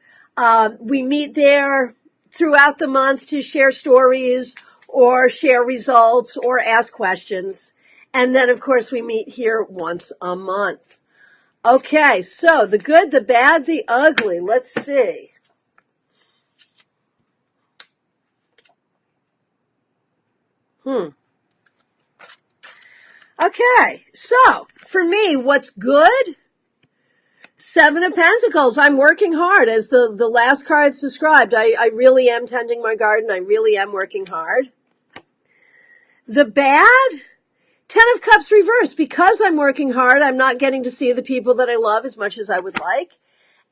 We meet there throughout the month to share stories or share results or ask questions. And then, of course, we meet here once a month. Okay, so the good, the bad, the ugly. Let's see. Okay, so for me, what's good? 7 of Pentacles. I'm working hard, as the last cards described. I really am tending my garden. I really am working hard. The bad? 10 of Cups reversed. Because I'm working hard, I'm not getting to see the people that I love as much as I would like.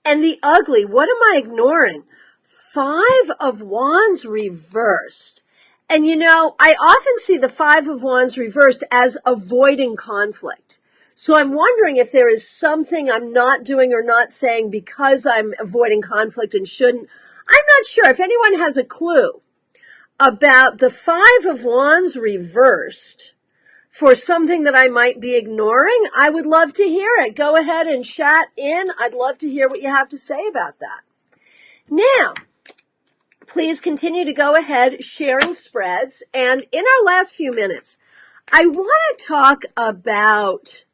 And the ugly, what am I ignoring? 5 of Wands reversed. And I often see the 5 of Wands reversed as avoiding conflict. So I'm wondering if there is something I'm not doing or not saying because I'm avoiding conflict and shouldn't. I'm not sure. If anyone has a clue about the 5 of Wands reversed for something that I might be ignoring, I would love to hear it. Go ahead and chat in. I'd love to hear what you have to say about that. Now, please continue to go ahead sharing spreads. And in our last few minutes, I want to talk about,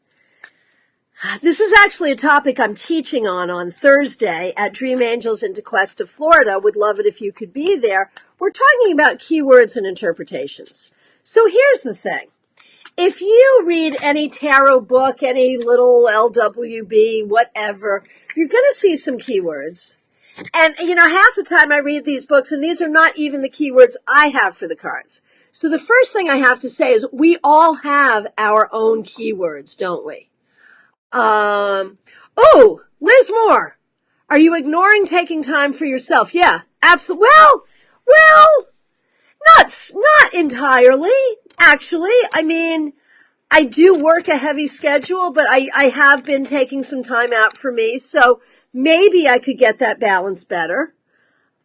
this is actually a topic I'm teaching on Thursday at Dream Angels in DeQuesta, Florida. Would love it if you could be there. We're talking about keywords and interpretations. So here's the thing. If you read any tarot book, any little LWB, whatever, you're going to see some keywords. And, half the time I read these books, and these are not even the keywords I have for the cards. So the first thing I have to say is we all have our own keywords, don't we? Oh, Liz Moore, are you ignoring taking time for yourself? Yeah, absolutely. Well, not entirely, actually. I mean, I do work a heavy schedule, but I have been taking some time out for me, so maybe I could get that balance better.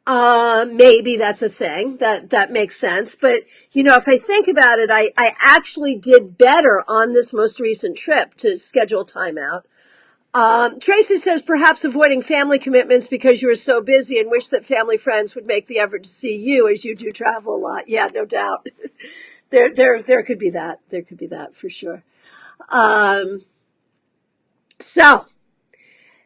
Maybe that's a thing. That makes sense. But, if I think about it, I actually did better on this most recent trip to schedule time out. Tracy says perhaps avoiding family commitments because you are so busy and wish that family friends would make the effort to see you as you do travel a lot. Yeah, no doubt. There could be that. There could be that for sure. So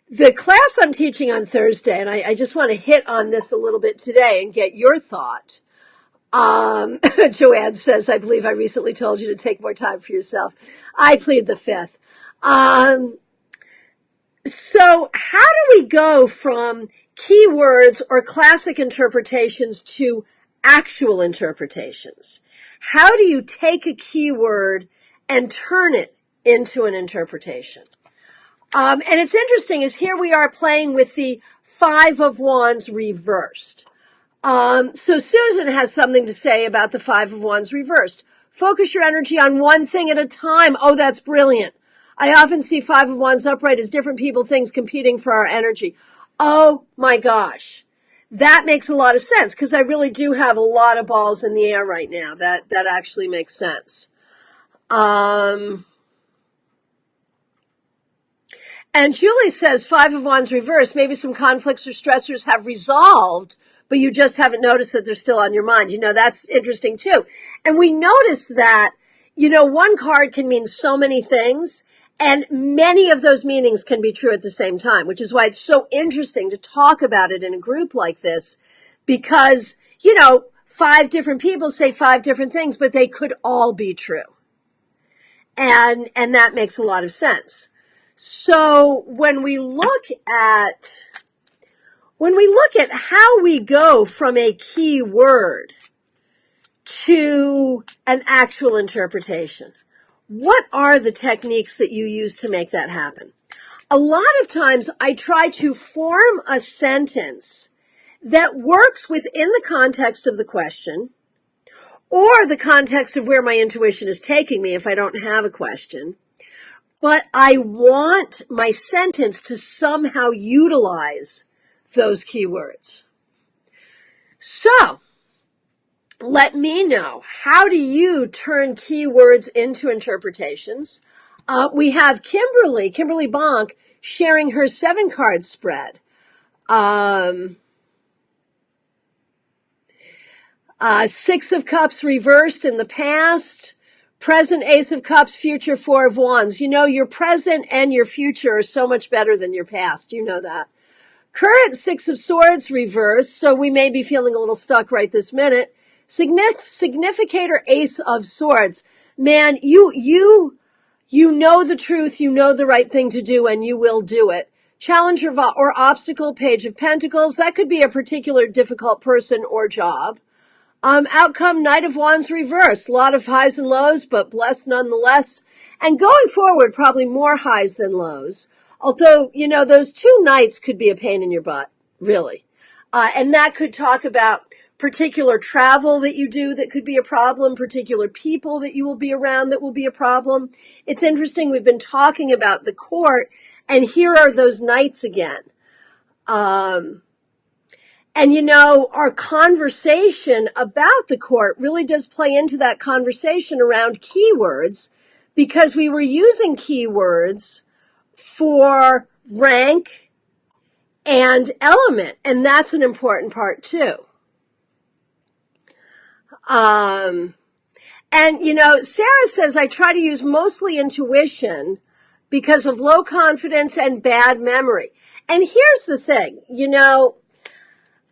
the class I'm teaching on Thursday, and I just want to hit on this a little bit today and get your thought. Joanne says, I believe I recently told you to take more time for yourself. I plead the fifth. So how do we go from keywords or classic interpretations to actual interpretations? How do you take a keyword and turn it into an interpretation? And it's interesting is here we are playing with the 5 of Wands reversed. So Susan has something to say about the Five of Wands reversed. Focus your energy on one thing at a time. Oh, that's brilliant. I often see Five of Wands upright as different people, things competing for our energy. Oh my gosh. That makes a lot of sense because I really do have a lot of balls in the air right now. That actually makes sense. And Julie says Five of Wands reversed. Maybe some conflicts or stressors have resolved, but you just haven't noticed that they're still on your mind. That's interesting too. And we notice that, one card can mean so many things, and many of those meanings can be true at the same time, which is why it's so interesting to talk about it in a group like this, because, 5 different people say 5 different things, but they could all be true. And that makes a lot of sense. So when we look at how we go from a key word to an actual interpretation, what are the techniques that you use to make that happen? A lot of times I try to form a sentence that works within the context of the question or the context of where my intuition is taking me if I don't have a question. But I want my sentence to somehow utilize those keywords. So, let me know, how do you turn keywords into interpretations? We have Kimberly Bonk, sharing her 7-card spread. Six of Cups reversed in the past. Present, Ace of Cups, future, Four of Wands. Your present and your future are so much better than your past. You know that. Current, Six of Swords reversed, so we may be feeling a little stuck right this minute. Significator, Ace of Swords. Man, you know the truth, you know the right thing to do, and you will do it. Challenger or obstacle, Page of Pentacles. That could be a particular difficult person or job. Outcome, Knight of Wands reversed. A lot of highs and lows, but blessed nonetheless. And going forward, probably more highs than lows. Although, those 2 nights could be a pain in your butt, really. And that could talk about particular travel that you do that could be a problem, particular people that you will be around that will be a problem. It's interesting, we've been talking about the court, and here are those nights again. And our conversation about the court really does play into that conversation around keywords, because we were using keywords for rank and element, and that's an important part too. And Sarah says, I try to use mostly intuition because of low confidence and bad memory. And here's the thing,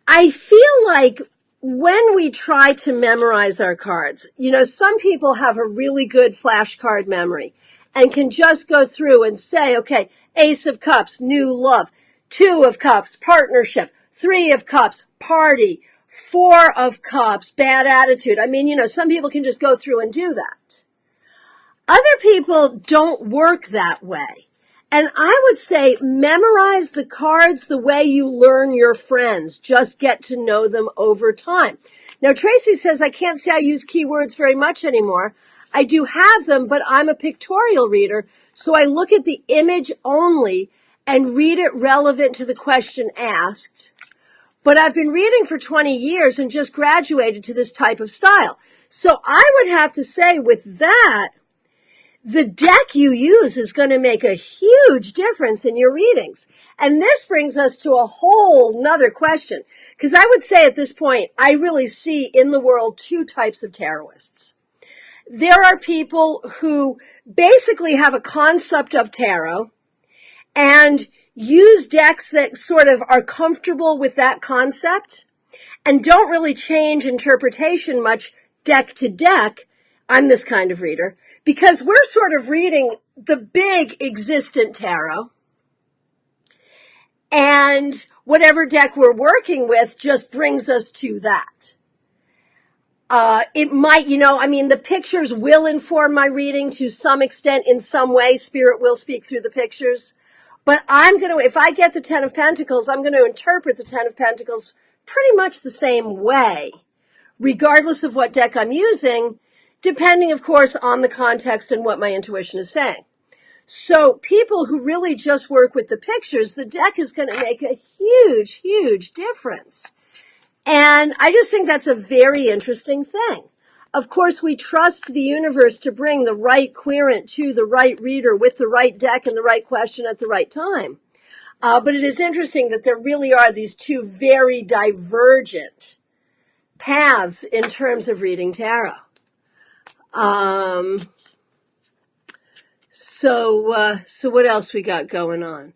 I feel like when we try to memorize our cards, some people have a really good flashcard memory and can just go through and say, okay, Ace of Cups, new love, 2 of Cups, partnership, 3 of Cups, party, 4 of Cups, bad attitude. I mean, some people can just go through and do that. Other people don't work that way. And I would say memorize the cards the way you learn your friends. Just get to know them over time. Now, Tracy says, I can't say I use keywords very much anymore. I do have them, but I'm a pictorial reader, so I look at the image only and read it relevant to the question asked. But I've been reading for 20 years and just graduated to this type of style. So I would have to say with that, the deck you use is going to make a huge difference in your readings. And this brings us to a whole nother question. Because I would say at this point, I really see in the world 2 types of tarotists. There are people who basically have a concept of tarot and use decks that sort of are comfortable with that concept and don't really change interpretation much deck to deck. I'm this kind of reader because we're sort of reading the big existent tarot, and whatever deck we're working with just brings us to that. It might, the pictures will inform my reading to some extent. In some way, Spirit will speak through the pictures. But if I get the 10 of Pentacles, I'm going to interpret the 10 of Pentacles pretty much the same way, regardless of what deck I'm using, depending, of course, on the context and what my intuition is saying. So people who really just work with the pictures, the deck is going to make a huge, huge difference. And I just think that's a very interesting thing. Of course, we trust the universe to bring the right querent to the right reader with the right deck and the right question at the right time. But it is interesting that there really are these two very divergent paths in terms of reading tarot. So what else we got going on?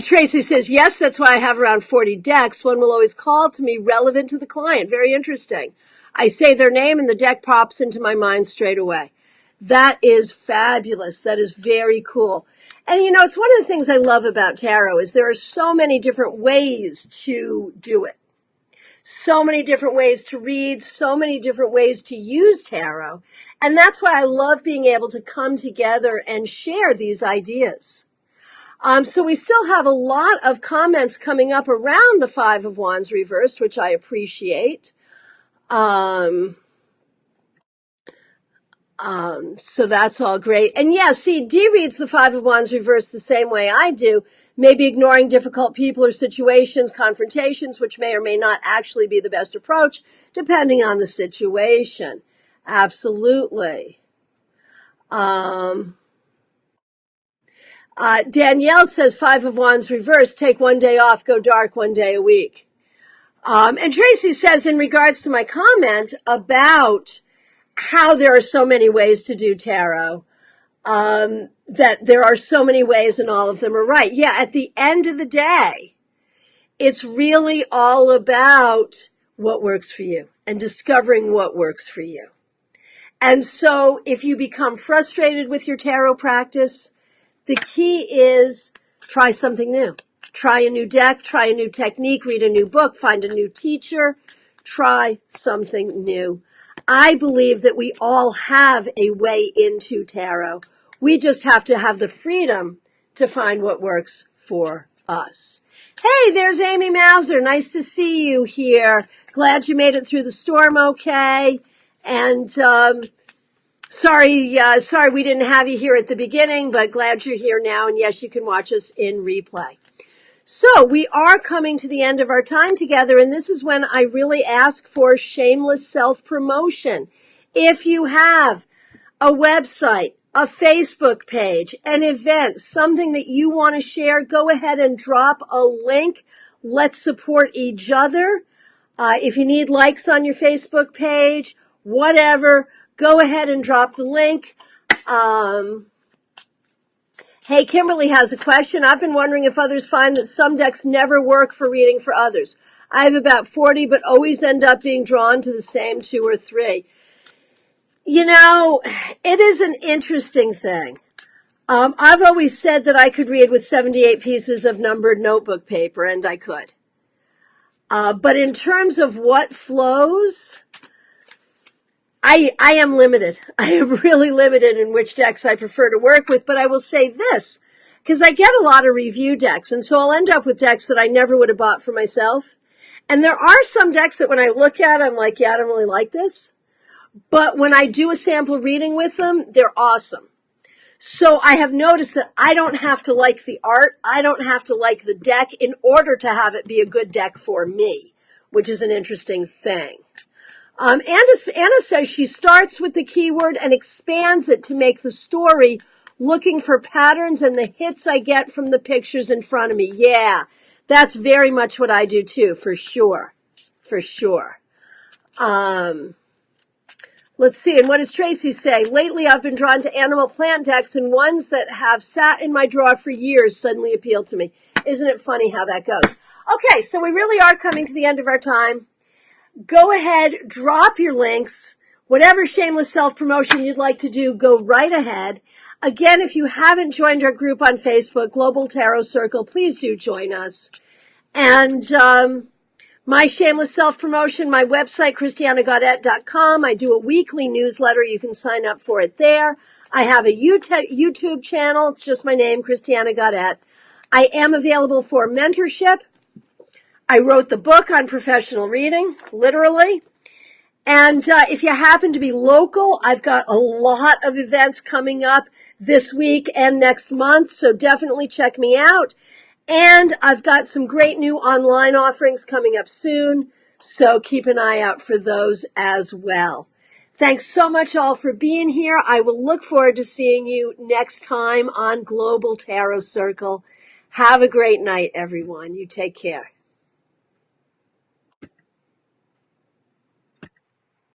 Tracy says, yes, that's why I have around 40 decks. One will always call to me relevant to the client. Very interesting. I say their name and the deck pops into my mind straight away. That is fabulous. That is very cool. And you know, it's one of the things I love about tarot is there are so many different ways to do it. So many different ways to read, so many different ways to use tarot. And that's why I love being able to come together and share these ideas. So we still have a lot of comments coming up around the Five of Wands reversed, which I appreciate. So that's all great. And yeah, see, Dee reads the Five of Wands reversed the same way I do, maybe ignoring difficult people or situations, confrontations, which may or may not actually be the best approach, depending on the situation. Absolutely. Danielle says, Five of Wands reversed, take one day off, go dark one day a week. And Tracy says, in regards to my comment about how there are so many ways to do tarot, that there are so many ways and all of them are right. Yeah, at the end of the day, it's really all about what works for you and discovering what works for you. And so if you become frustrated with your tarot practice, the key is try something new. Try a new deck, try a new technique, read a new book, find a new teacher, try something new. I believe that we all have a way into tarot. We just have to have the freedom to find what works for us. Hey, there's Amy Mauser. Nice to see you here. Glad you made it through the storm okay. And sorry we didn't have you here at the beginning, but glad you're here now. And yes, you can watch us in replay. So we are coming to the end of our time together, and this is when I really ask for shameless self-promotion. If you have a website, a Facebook page, an event, something that you want to share, go ahead and drop a link. Let's support each other. If you need likes on your Facebook page, whatever, go ahead and drop the link. Hey, Kimberly has a question. I've been wondering if others find that some decks never work for reading for others. I have about 40, but always end up being drawn to the same 2 or 3. You know, it is an interesting thing. I've always said that I could read with 78 pieces of numbered notebook paper, and I could. But in terms of what flows, I am limited. I am really limited in which decks I prefer to work with, but I will say this, because I get a lot of review decks, and so I'll end up with decks that I never would have bought for myself. And there are some decks that when I look at, I'm like, yeah, I don't really like this. But when I do a sample reading with them, they're awesome. So I have noticed that I don't have to like the art. I don't have to like the deck in order to have it be a good deck for me, which is an interesting thing. Anna says she starts with the keyword and expands it to make the story, looking for patterns and the hits I get from the pictures in front of me. Yeah, that's very much what I do too, for sure. For sure. Let's see. And what does Tracy say? Lately, I've been drawn to animal plant decks, and ones that have sat in my drawer for years suddenly appeal to me. Isn't it funny how that goes? Okay, so we really are coming to the end of our time. Go ahead, drop your links. Whatever shameless self-promotion you'd like to do, go right ahead. Again, if you haven't joined our group on Facebook, Global Tarot Circle, please do join us. And my shameless self-promotion, my website, christianagodet.com. I do a weekly newsletter. You can sign up for it there. I have a YouTube channel. It's just my name, Christiana Godet. I am available for mentorship. I wrote the book on professional reading, literally. And if you happen to be local, I've got a lot of events coming up this week and next month, so definitely check me out. And I've got some great new online offerings coming up soon, so keep an eye out for those as well. Thanks so much all for being here. I will look forward to seeing you next time on Global Tarot Circle. Have a great night, everyone. You take care.